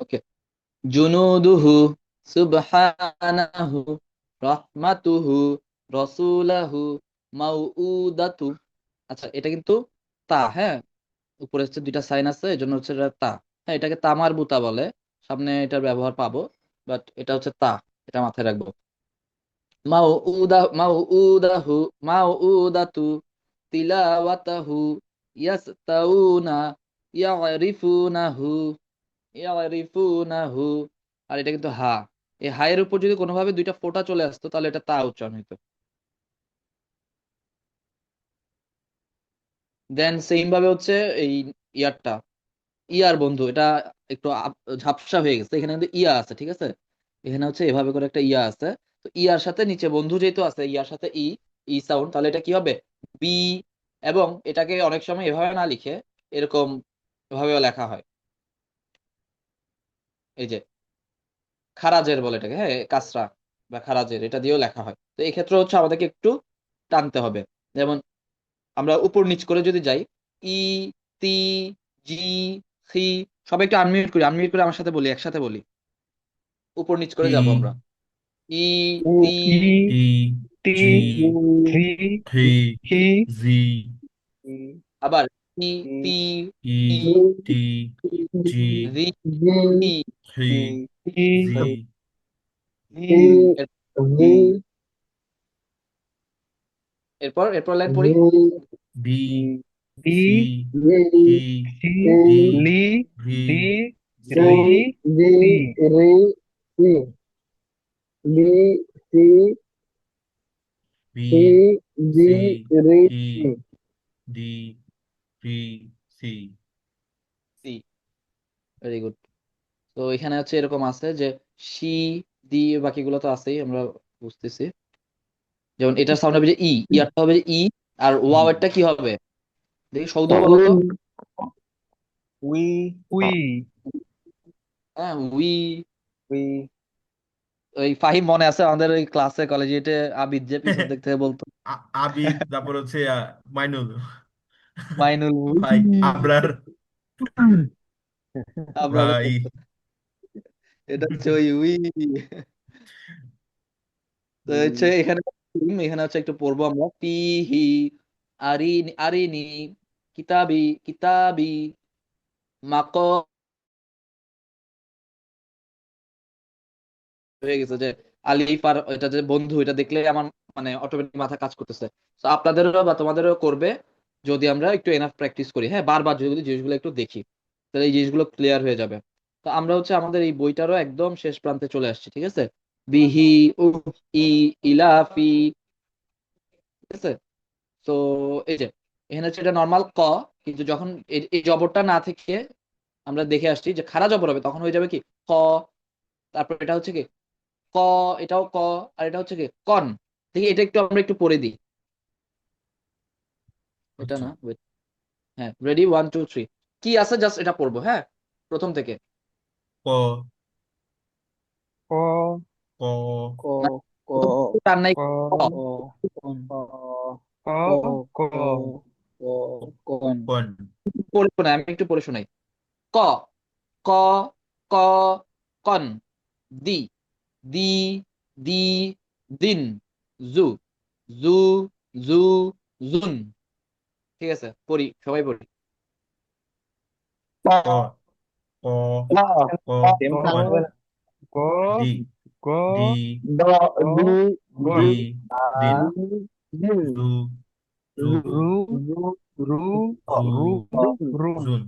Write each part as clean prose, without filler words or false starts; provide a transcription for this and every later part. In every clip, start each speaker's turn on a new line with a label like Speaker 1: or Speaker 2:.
Speaker 1: ওকে। জুনুদুহু সুবহানাহু রহমাতুহু রসুলাহু মাউউদাতু। আচ্ছা, এটা কিন্তু তা, হ্যাঁ, উপরে হচ্ছে দুইটা সাইন আছে, এই জন্য হচ্ছে এটা তা। হ্যাঁ, এটাকে তামার বুতা বলে, সামনে এটার ব্যবহার পাবো, বাট এটা হচ্ছে তা, এটা মাথায় রাখবো। মাউউদাহু মাউউদাতু তিলাওয়াতাহু ইয়াসতাউনা ইয়ারিফুনাহু ইয়ারিফুনাহু। আর এটা কিন্তু হা, এই হা এর উপর যদি কোনোভাবে দুইটা ফোঁটা চলে আসতো তাহলে এটা তা উচ্চারণ হইতো। দেন সেম ভাবে হচ্ছে এই ইয়ারটা, ইয়ার বন্ধু, এটা একটু ঝাপসা হয়ে গেছে, এখানে কিন্তু ইয়া আছে, ঠিক আছে, এখানে হচ্ছে এভাবে করে একটা ইয়া আছে। তো ইয়ার সাথে নিচে বন্ধু যেহেতু আছে, ইয়ার সাথে ই, ই সাউন্ড, তাহলে এটা কি হবে, বি। এবং এটাকে অনেক সময় এভাবে না লিখে এরকম ভাবেও লেখা হয়, এই যে খারাজের বলে এটাকে, হ্যাঁ, কাসরা বা খারাজের, এটা দিয়েও লেখা হয়। তো এই ক্ষেত্রে হচ্ছে আমাদেরকে একটু টানতে হবে। যেমন আমরা উপর নিচ করে যদি যাই, ই, তি, জি, খি, সবাই একটু আনমিউট করি, আনমিউট করে আমার সাথে বলি, একসাথে বলি, উপর নিচ করে যাব আমরা।
Speaker 2: E,
Speaker 1: ই, তি,
Speaker 2: E,
Speaker 3: টি,
Speaker 2: G,
Speaker 3: থ্রি,
Speaker 2: K,
Speaker 3: হি,
Speaker 2: Z,
Speaker 1: আবার ই, তি, ই,
Speaker 2: E, T, G,
Speaker 1: রি, ই।
Speaker 2: K,
Speaker 3: হি,
Speaker 2: Z,
Speaker 3: হি,
Speaker 1: এর-
Speaker 3: হি,
Speaker 1: এরপর এরপর লাইন পড়ি।
Speaker 2: B,
Speaker 3: D,
Speaker 2: C, K,
Speaker 3: C,
Speaker 2: D,
Speaker 3: লি, দি,
Speaker 2: R,
Speaker 3: রি,
Speaker 2: Z,
Speaker 3: নি।
Speaker 2: B, C, E, D, P, C.
Speaker 1: C, very good. তো এখানে হচ্ছে এরকম আছে যে সি, দি, বাকিগুলো তো আছেই, আমরা বুঝতেছি। যেমন এটার সাউন্ড হবে যে ই, ইয়ারটা হবে যে ই, আর
Speaker 2: E,
Speaker 1: ওয়াওয়েরটা কি হবে, দেখি সৌদ বলো তো।
Speaker 3: উই, উই,
Speaker 1: হ্যাঁ, উই।
Speaker 3: উই,
Speaker 1: ওই ফাহিম মনে আছে আমাদের ওই ক্লাসে কলেজে আবিদ যে পিছন দিক থেকে বলতো,
Speaker 2: আবিদ, তারপর হচ্ছে মাইনুল,
Speaker 1: মাইনুল
Speaker 2: ভাই
Speaker 1: উই,
Speaker 2: আবরার,
Speaker 1: আমরা
Speaker 2: ভাই।
Speaker 1: এটা হচ্ছে ওই উই। তো হচ্ছে এখানে, এখানে হচ্ছে একটু পড়বো আমরা, ফিহি আরিনি আরিনি কিতাবি কিতাবি মাক, হয়ে গেছে যে আলিফ আর এটা যে বন্ধু, এটা দেখলে আমার মানে অটোমেটিক মাথা কাজ করতেছে। তো আপনাদেরও বা তোমাদেরও করবে যদি আমরা একটু এনাফ প্র্যাকটিস করি, হ্যাঁ, বারবার যদি জিনিসগুলো একটু দেখি, তাহলে এই জিনিসগুলো ক্লিয়ার হয়ে যাবে। তো আমরা হচ্ছে আমাদের এই বইটারও একদম শেষ প্রান্তে চলে আসছি, ঠিক আছে। বিহি, উহ, ই, ইলাফি, ঠিক আছে। তো এই যে এখানে হচ্ছে এটা নর্মাল ক, কিন্তু যখন এই জবরটা না থেকে আমরা দেখে আসছি যে খাড়া জবর হবে, তখন হয়ে যাবে কি ক। তারপর এটা হচ্ছে কি ক, এটাও ক, আর এটা হচ্ছে কি কন। দেখি এটা একটু আমরা একটু পড়ে দিই, এটা
Speaker 2: আচ্ছা,
Speaker 1: না wait, হ্যাঁ, রেডি, ওয়ান টু থ্রি, কি আছে জাস্ট এটা পড়বো, হ্যাঁ, প্রথম থেকে।
Speaker 2: ক,
Speaker 3: ক,
Speaker 2: ক,
Speaker 3: ক,
Speaker 1: না,
Speaker 3: ক,
Speaker 1: প্রথম থেকে টান নাই,
Speaker 3: ক,
Speaker 1: ক,
Speaker 3: ক,
Speaker 1: কোন,
Speaker 3: ক, ক,
Speaker 1: ক,
Speaker 3: ক,
Speaker 1: ক, ক, কোন।
Speaker 2: কন,
Speaker 1: পড়ে শোনাই, আমি একটু পড়ে শোনাই। ক, ক, ক, কন। দি, দি, দি, দিন। জু, জু, জু, জুন। ঠিক আছে, পড়ি, সবাই পড়ি।
Speaker 3: ক,
Speaker 2: ক, ক, ক,
Speaker 3: সেম
Speaker 1: না,
Speaker 3: থাকবে
Speaker 2: কন,
Speaker 3: না। ক,
Speaker 2: দি,
Speaker 3: ক,
Speaker 2: দি,
Speaker 3: দ, দি,
Speaker 2: দি,
Speaker 3: গন, আ,
Speaker 2: দিন,
Speaker 3: দিন,
Speaker 2: জু, জু,
Speaker 3: রু, রু,
Speaker 2: জু,
Speaker 3: রু, রু,
Speaker 2: জুন,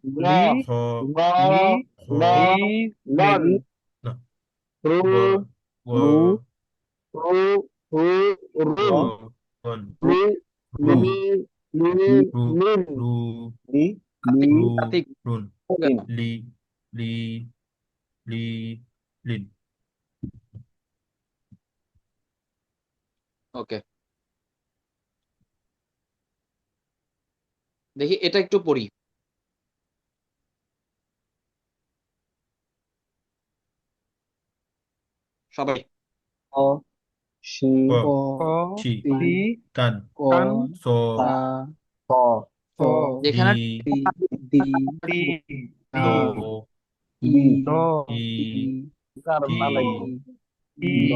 Speaker 3: লি,
Speaker 2: খ,
Speaker 3: লি,
Speaker 2: খ,
Speaker 3: লি, লিন,
Speaker 2: না,
Speaker 3: রু,
Speaker 2: গ, গ,
Speaker 3: রু, রু, রু,
Speaker 2: গ,
Speaker 3: রুন,
Speaker 2: গন,
Speaker 3: লি,
Speaker 2: রু,
Speaker 3: লি, লি,
Speaker 2: রু,
Speaker 3: লিন,
Speaker 2: রু,
Speaker 3: লি, লি,
Speaker 1: কার্তিক,
Speaker 2: রু,
Speaker 1: কার্তিক,
Speaker 2: রুন,
Speaker 1: হয়ে গেল।
Speaker 3: লিন।
Speaker 2: লি, লি, লি, লিন।
Speaker 1: ওকে, দেখি এটা একটু পড়ি সবাই।
Speaker 3: অ, শি,
Speaker 2: ক,
Speaker 3: ক,
Speaker 2: ছি,
Speaker 3: সি,
Speaker 2: কান,
Speaker 3: কান,
Speaker 2: স,
Speaker 3: তা, ক, স,
Speaker 2: দি,
Speaker 1: যেখানে
Speaker 3: দি, দি,
Speaker 2: দ,
Speaker 3: দি, বি
Speaker 4: র
Speaker 2: ই
Speaker 3: কারণ
Speaker 2: টি
Speaker 3: না লাগবে
Speaker 4: ই
Speaker 3: ল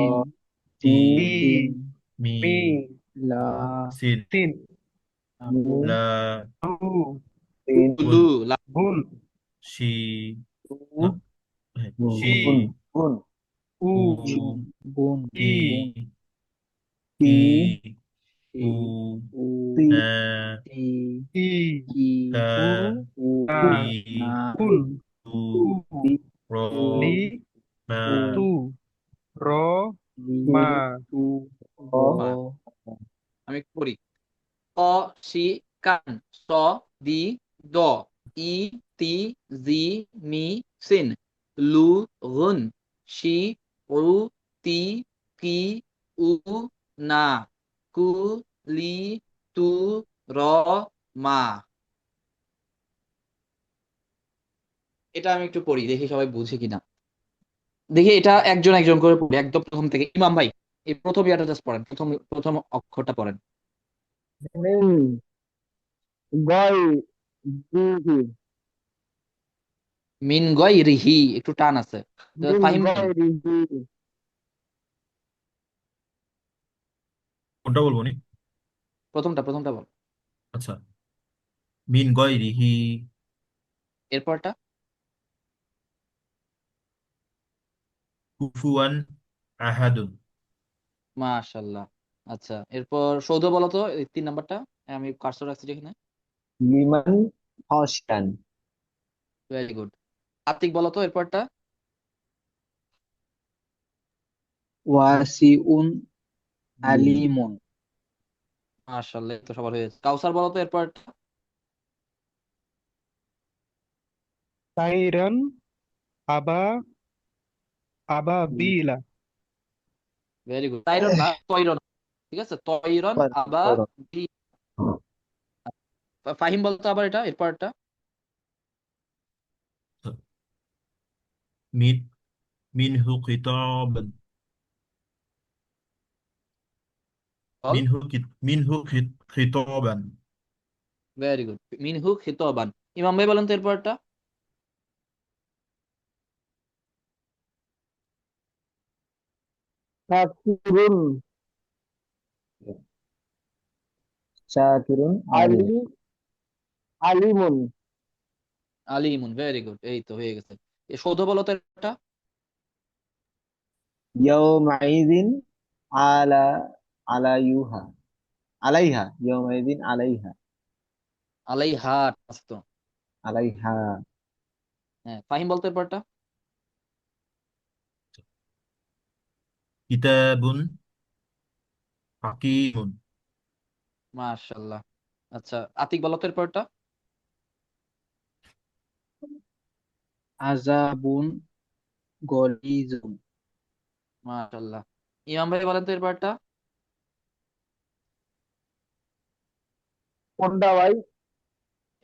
Speaker 2: টি
Speaker 4: তিন
Speaker 2: মি
Speaker 4: মিন
Speaker 3: লা
Speaker 2: সিন
Speaker 4: তিন
Speaker 3: মু
Speaker 2: লা
Speaker 4: লু
Speaker 3: তিন
Speaker 2: বুন
Speaker 4: বুন
Speaker 2: শি
Speaker 3: উ
Speaker 2: না শি
Speaker 3: বুন বুন
Speaker 4: উ
Speaker 2: উ
Speaker 3: বুন
Speaker 4: ই
Speaker 2: কি
Speaker 3: কি
Speaker 2: উ
Speaker 3: উ তি
Speaker 2: না
Speaker 3: তি
Speaker 4: ই
Speaker 3: কি
Speaker 2: কা
Speaker 4: উ
Speaker 3: উ
Speaker 4: না
Speaker 2: ই
Speaker 3: না
Speaker 4: উন
Speaker 2: উ
Speaker 4: উ
Speaker 3: তি
Speaker 2: র
Speaker 4: লি
Speaker 2: মা
Speaker 3: উ
Speaker 4: তু র
Speaker 3: লি
Speaker 4: মা
Speaker 3: তু র
Speaker 1: মা। আমি একটু পড়ি। ক শি কান স দি দ ই তি জি মি সিন লু গুন শি উ তি কি উ না কু লি তু র মা। এটা আমি একটু পড়ি, দেখি সবাই বুঝে কিনা। দেখি এটা একজন একজন করে পড়ি একদম প্রথম থেকে। ইমাম ভাই এই প্রথম ইয়াটা জাস্ট পড়েন, প্রথম প্রথম অক্ষরটা পড়েন।
Speaker 3: মিন গয় রিহি
Speaker 1: মিন গয় রিহি, একটু টান আছে। তো
Speaker 3: মিন
Speaker 1: ফাহিম বলেন
Speaker 3: গয় রিহি
Speaker 2: কোনটা বলবো নি?
Speaker 1: প্রথমটা, প্রথমটা বল।
Speaker 2: আচ্ছা, মিন গয়রিহি
Speaker 1: এরপরটা
Speaker 2: কুফুয়ান আহাদুন।
Speaker 1: মাশাল্লাহ। আচ্ছা এরপর সৌদ বলো তো, এই 3 নাম্বারটা। আমি কার্সর রাখছি যেখানে।
Speaker 3: লিমান হসান
Speaker 1: ভেরি গুড। আতিক বলো তো এরপরটা।
Speaker 3: ওয়াসিউন আলিমুন
Speaker 1: মাশাল্লাহ, তো সবার হয়েছে। কাউসার বলো তো এরপরটা।
Speaker 4: তাইরান আবা আবাবিলা
Speaker 1: ভেরি গুড। তাইরন না, তৈরন। ঠিক আছে, তৈরন আবা বি। ফাহিম বলতো আবার এটা এরপরটা।
Speaker 2: মিন মিনহু কিতাবান
Speaker 1: বল।
Speaker 2: মিনহু খিতাবান।
Speaker 1: ভেরি গুড, মিনহু খিতাবান। ইমাম ভাই বলেন তো এরপরটা।
Speaker 3: শাকিরুন শাকিরুন আলিমুন
Speaker 1: আলিমুন, ভেরি গুড, এই তো হয়ে গেছে। এ সৌদ বলো তো এটা।
Speaker 3: ইয়াউমাইযিন আলা আলাইহা আলাইহা ইয়াউমাইযিন আলাইহা
Speaker 1: আলাইহা আছে তো।
Speaker 3: আলাইহা
Speaker 1: হ্যাঁ, ফাহিম বলতো এরপরটা।
Speaker 2: কিতাবুন হাকিমুন।
Speaker 1: মাশাল্লাহ। আচ্ছা আতিক বলো তো এরপরটা।
Speaker 3: আযাবুন গলিজুন
Speaker 1: মাশাল্লাহ। ইমাম ভাই বলেন তো এরপরটা।
Speaker 3: কোনটা ভাই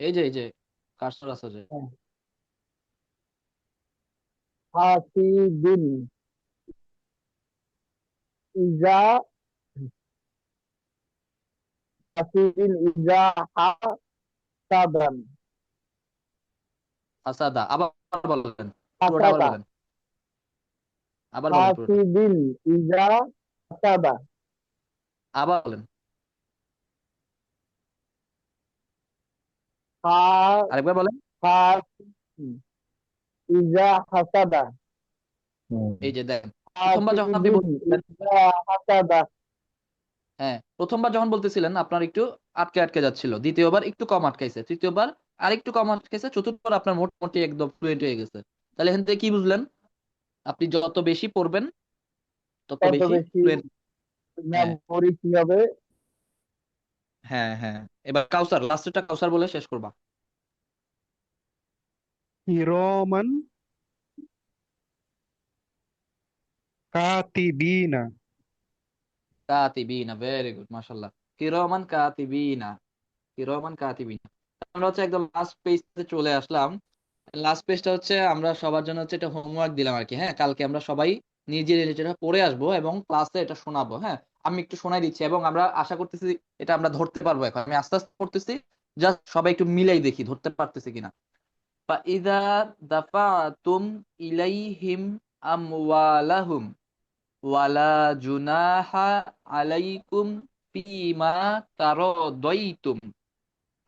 Speaker 1: এই যে কার্সর আছে যে।
Speaker 3: হাসিবিন ইজা হাসিবিন ইজা হাসাবান
Speaker 1: আসাদা, আবার বলেন পুরোটা, আবার
Speaker 3: হাসাবা
Speaker 1: বলেন, আবার বলেন পুরোটা,
Speaker 3: হাসিবিন ইজা হাসাবা
Speaker 1: আবার বলেন,
Speaker 3: হা
Speaker 1: আরেকবার বলেন।
Speaker 3: হাস ইজা হাসাবা
Speaker 1: এই যে দেখেন, প্রথমবার যখন আপনি
Speaker 3: হাসিবিন
Speaker 1: বলতেছিলেন,
Speaker 3: ইজা হাসাবা
Speaker 1: হ্যাঁ প্রথমবার যখন বলতেছিলেন আপনার একটু আটকে আটকে যাচ্ছিল, দ্বিতীয়বার একটু কম আটকাইছে, তৃতীয়বার আর একটু কম আটকাইছে, চতুর্থবার আপনার মোটামুটি একদম ফ্লুয়েন্ট হয়ে গেছে। তাহলে এখান থেকে কি বুঝলেন? আপনি যত বেশি পড়বেন তত
Speaker 3: তত
Speaker 1: বেশি
Speaker 3: বেশি
Speaker 1: ফ্লুয়েন্ট। হ্যাঁ
Speaker 3: মেমোরি কি হবে
Speaker 1: হ্যাঁ হ্যাঁ। এবার কাউসার, লাস্টেরটা কাউসার বলে শেষ করবা।
Speaker 4: কিরমান কাতিবিনা
Speaker 1: কাতিবিনা, ভেরি গুড, মাশাআল্লাহ। কিরমান কাতিবিনা, কিরমান কাতিবিনা। আমরা হচ্ছে একদম লাস্ট পেজে চলে আসলাম। লাস্ট পেজটা হচ্ছে আমরা সবার জন্য হচ্ছে এটা হোমওয়ার্ক দিলাম আর কি। হ্যাঁ, কালকে আমরা সবাই নিজের নিজেরা পড়ে আসবো এবং ক্লাসে এটা শোনাবো। হ্যাঁ, আমি একটু শোনাই দিচ্ছি এবং আমরা আশা করতেছি এটা আমরা ধরতে পারবো। এখন আমি আস্তে আস্তে পড়তেছি, জাস্ট সবাই একটু মিলাই দেখি ধরতে পারতেছি কিনা। فإذا دفعتم إليهم أموالهم ولا جناح عليكم فيما تراضيتم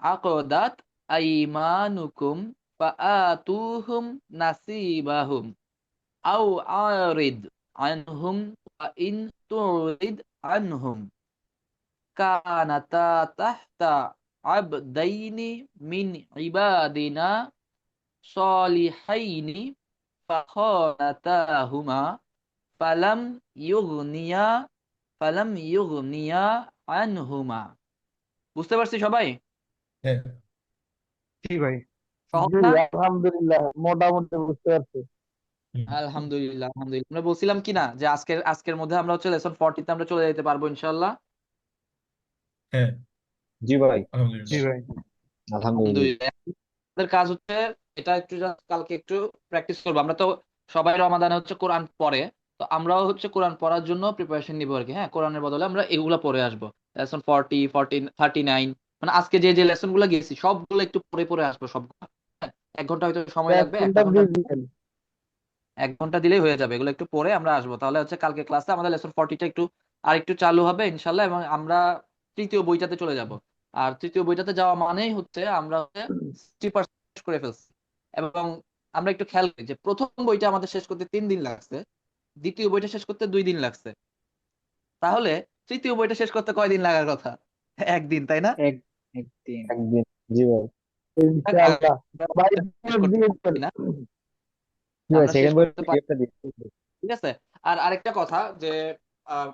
Speaker 1: عقدت أيمانكم فآتوهم نصيبهم أو أعرض عنهم وإن تعرض عنهم كانتا تحت عبدين من عبادنا صالحين فخانتاهما فلم يغنيا فلم يغنيا عنهما। বুঝতে পারছি সবাই?
Speaker 2: হ্যাঁ
Speaker 4: জি ভাই।
Speaker 1: সহজ
Speaker 3: জি
Speaker 1: না?
Speaker 3: আলহামদুলিল্লাহ মোটামুটি বুঝতে পারছি।
Speaker 2: হুম,
Speaker 1: আলহামদুলিল্লাহ আলহামদুলিল্লাহ। আমরা বলছিলাম কি না যে আজকের মধ্যে আমরা হচ্ছে লেসন 40 তে আমরা চলে যেতে পারবো ইনশাআল্লাহ।
Speaker 2: হ্যাঁ
Speaker 5: জি ভাই,
Speaker 4: জি
Speaker 2: আলহামদুলিল্লাহ।
Speaker 4: ভাই।
Speaker 5: আলহামদুলিল্লাহ।
Speaker 1: আলহামদুলিল্লাহ। আমাদের কাজ হচ্ছে এটা একটু কালকে একটু প্র্যাকটিস করবো। আমরা তো সবাই রমাদানে হচ্ছে কোরআন পড়ে, তো আমরাও হচ্ছে কোরআন পড়ার জন্য প্রিপারেশন নিবো আর কি। হ্যাঁ, কোরআনের বদলে আমরা এগুলা পড়ে আসবো। লেসন 40, 14, 39, মানে আজকে যে যে লেসন গুলো গেছি সবগুলো একটু পড়ে পড়ে আসবো সবগুলো। হ্যাঁ, 1 ঘন্টা হয়তো সময় লাগবে,
Speaker 3: ভ্যাকসিনটা
Speaker 1: 1টা ঘন্টা,
Speaker 3: দিয়ে দিবেন।
Speaker 1: 1 ঘন্টা দিলেই হয়ে যাবে। এগুলো একটু পরে আমরা আসবো, তাহলে হচ্ছে কালকে ক্লাসে আমাদের লেসন 40টা একটু আর একটু চালু হবে ইনশাল্লাহ, এবং আমরা তৃতীয় বইটাতে চলে যাব। আর তৃতীয় বইটাতে যাওয়া মানেই হচ্ছে আমরা 60% করে ফেলছি। এবং আমরা একটু খেয়াল করি যে প্রথম বইটা আমাদের শেষ করতে 3 দিন লাগছে, দ্বিতীয় বইটা শেষ করতে 2 দিন লাগছে। তাহলে তৃতীয় বইটা শেষ করতে কয়দিন লাগার কথা? একদিন, তাই না?
Speaker 6: এক একদিন।
Speaker 5: একদিন। জি ভাই।
Speaker 3: ইনশাআল্লাহ ভাই
Speaker 1: শেষ করতে
Speaker 3: দিয়ে
Speaker 1: পারি
Speaker 3: দিবেন।
Speaker 1: না,
Speaker 5: জি ভাই,
Speaker 1: আমরা শেষ
Speaker 5: সেকেন্ড বই
Speaker 1: করতে পারি।
Speaker 5: পিডিএফটা দিচ্ছি।
Speaker 1: ঠিক আছে। আর আরেকটা কথা যে আহ,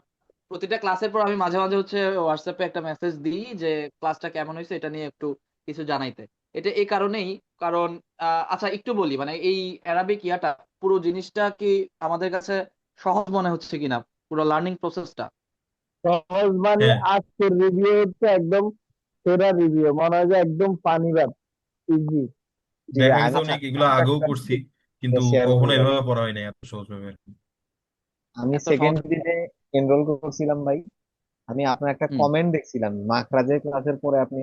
Speaker 1: প্রতিটা ক্লাসের পর আমি মাঝে মাঝে হচ্ছে হোয়াটসঅ্যাপে একটা মেসেজ দিই যে ক্লাসটা কেমন হয়েছে এটা নিয়ে একটু কিছু জানাইতে। এটা এই কারণেই, কারণ আচ্ছা একটু বলি, মানে এই অ্যারাবিক ইয়াটা পুরো জিনিসটা কি আমাদের কাছে সহজ মনে হচ্ছে কিনা, পুরো লার্নিং প্রসেসটা?
Speaker 3: সহজ মানে
Speaker 2: হ্যাঁ
Speaker 3: আজকের রিভিউ হচ্ছে একদম সেরা রিভিউ, মনে হয় যে একদম পানি ভাত, ইজি।
Speaker 5: জি ভাই,
Speaker 2: দেখা
Speaker 5: আমি
Speaker 2: গেছে
Speaker 1: আচ্ছা
Speaker 2: অনেক এগুলো আগেও করছি, কিন্তু
Speaker 5: শেয়ার
Speaker 2: কখনো
Speaker 5: করবো।
Speaker 2: এভাবে পড়া হয় নাই এত সহজ ভাবে আর কি।
Speaker 5: আমি
Speaker 1: এত সহজ।
Speaker 5: সেকেন্ড দিনে এনরোল করছিলাম ভাই। আমি আপনার একটা
Speaker 1: হুম।
Speaker 5: কমেন্ট দেখছিলাম মাখরাজের ক্লাসের পরে, আপনি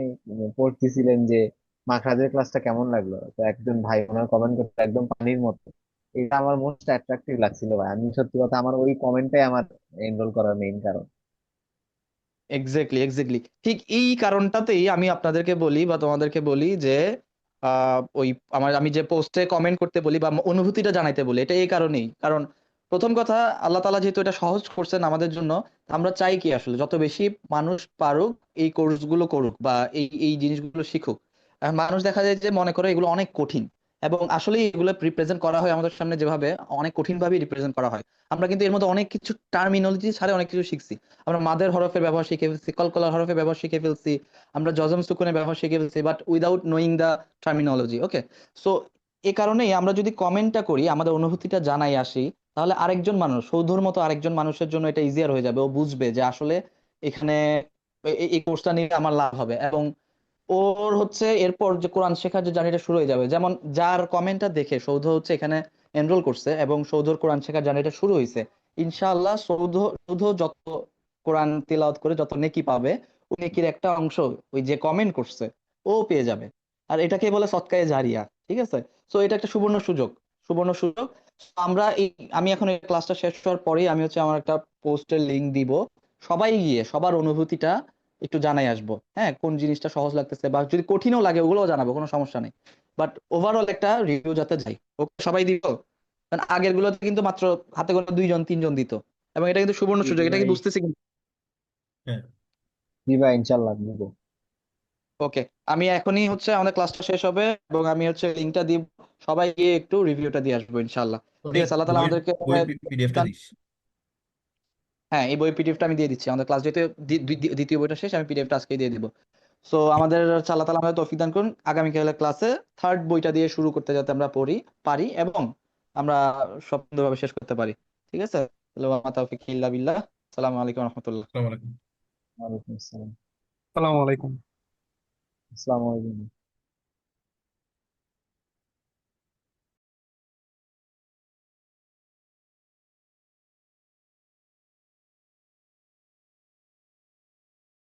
Speaker 5: পড়তেছিলেন যে মাখরাজের ক্লাসটা কেমন লাগলো, তো একজন ভাই ওনার কমেন্ট করতে একদম পানির মতো। এটা আমার মোস্ট অ্যাট্রাকটিভ লাগছিল ভাই। আমি সত্যি কথা, আমার ওই কমেন্টটাই আমার এনরোল করার মেইন কারণ।
Speaker 1: এক্স্যাক্টলি এক্স্যাক্টলি, ঠিক এই কারণটাতেই আমি আপনাদেরকে বলি বা তোমাদেরকে বলি যে ওই আমি যে পোস্টে কমেন্ট করতে বলি বা অনুভূতিটা জানাইতে বলি, এটা এই কারণেই। কারণ প্রথম কথা, আল্লাহ তাআলা যেহেতু এটা সহজ করছেন আমাদের জন্য, আমরা চাই কি আসলে যত বেশি মানুষ পারুক এই কোর্সগুলো করুক বা এই এই জিনিসগুলো শিখুক। আর মানুষ দেখা যায় যে মনে করে এগুলো অনেক কঠিন, এবং আসলে এগুলো রিপ্রেজেন্ট করা হয় আমাদের সামনে যেভাবে, অনেক কঠিন ভাবে রিপ্রেজেন্ট করা হয়। আমরা কিন্তু এর মধ্যে অনেক কিছু টার্মিনোলজি ছাড়া অনেক কিছু শিখছি। আমরা মাদের হরফের ব্যবহার শিখে ফেলছি, কলকলার হরফের ব্যবহার শিখে ফেলছি, আমরা যজম সুকুনের ব্যবহার শিখে ফেলছি, but without knowing the terminology. Okay, so এ কারণেই আমরা যদি কমেন্টটা করি, আমাদের অনুভূতিটা জানাই আসি, তাহলে আরেকজন মানুষ, সৌধুর মতো আরেকজন মানুষের জন্য এটা ইজিয়ার হয়ে যাবে। ও বুঝবে যে আসলে এখানে এই কোর্সটা নিয়ে আমার লাভ হবে, এবং ওর হচ্ছে এরপর যে কোরআন শেখার যে জার্নিটা শুরু হয়ে যাবে। যেমন যার কমেন্টটা দেখে সৌধ হচ্ছে এখানে এনরোল করছে এবং সৌধর কোরআন শেখার জার্নিটা শুরু হয়েছে, ইনশাআল্লাহ সৌধ সৌধ যত কোরআন তিলাওয়াত করে যত নেকি পাবে, ওই নেকির একটা অংশ ওই যে কমেন্ট করছে ও পেয়ে যাবে। আর এটাকে বলে সদকায়ে জারিয়া। ঠিক আছে। সো এটা একটা সুবর্ণ সুযোগ, সুবর্ণ সুযোগ। আমরা এই আমি এখন এই ক্লাসটা শেষ হওয়ার পরেই আমি হচ্ছে আমার একটা পোস্টের লিংক দিব, সবাই গিয়ে সবার অনুভূতিটা একটু জানাই আসবো। হ্যাঁ, কোন জিনিসটা সহজ লাগতেছে বা যদি কঠিনও লাগে ওগুলোও জানাবো, কোনো সমস্যা নেই। বাট ওভারঅল একটা রিভিউ যাতে যাই, ওকে সবাই দিব। কারণ আগের গুলোতে কিন্তু মাত্র হাতে গোনা 2 জন 3 জন দিত, এবং এটা কিন্তু সুবর্ণ
Speaker 5: জি
Speaker 1: সুযোগ, এটা কি
Speaker 5: ভাই।
Speaker 1: বুঝতেছি কিন্তু?
Speaker 2: হ্যাঁ
Speaker 5: জি ভাই, ইনশাল্লাহ দিব।
Speaker 1: ওকে, আমি এখনই হচ্ছে আমাদের ক্লাসটা শেষ হবে এবং আমি হচ্ছে লিঙ্কটা দিব, সবাই গিয়ে একটু রিভিউটা দিয়ে আসবো ইনশাআল্লাহ। ঠিক
Speaker 2: এই
Speaker 1: আছে, আল্লাহ তাআলা
Speaker 2: বইয়ের
Speaker 1: আমাদেরকে
Speaker 2: বইয়ের পিডিএফটা দিস।
Speaker 1: হ্যাঁ, এই বই পিডিএফটা আমি দিয়ে দিচ্ছি। আমাদের ক্লাস যেহেতু দ্বিতীয় বইটা শেষ, আমি পিডিএফটা আজকেই দিয়ে দিব। সো আমাদের আল্লাহ তাআলা আমাদের তৌফিক দান করুন, আগামীকালের ক্লাসে থার্ড বইটা দিয়ে শুরু করতে যাতে আমরা পারি এবং আমরা সব সুন্দরভাবে শেষ করতে পারি। ঠিক আছে। তাহলে ওয়া মা তাওফিক ইল্লা বিল্লাহ। আসসালামু আলাইকুম ওয়া রাহমাতুল্লাহ।
Speaker 2: আসসালামু আলাইকুম।
Speaker 5: ওয়ালাইকুম আসসালাম।
Speaker 4: আসসালামু আলাইকুম।
Speaker 5: আসসালামু আলাইকুম।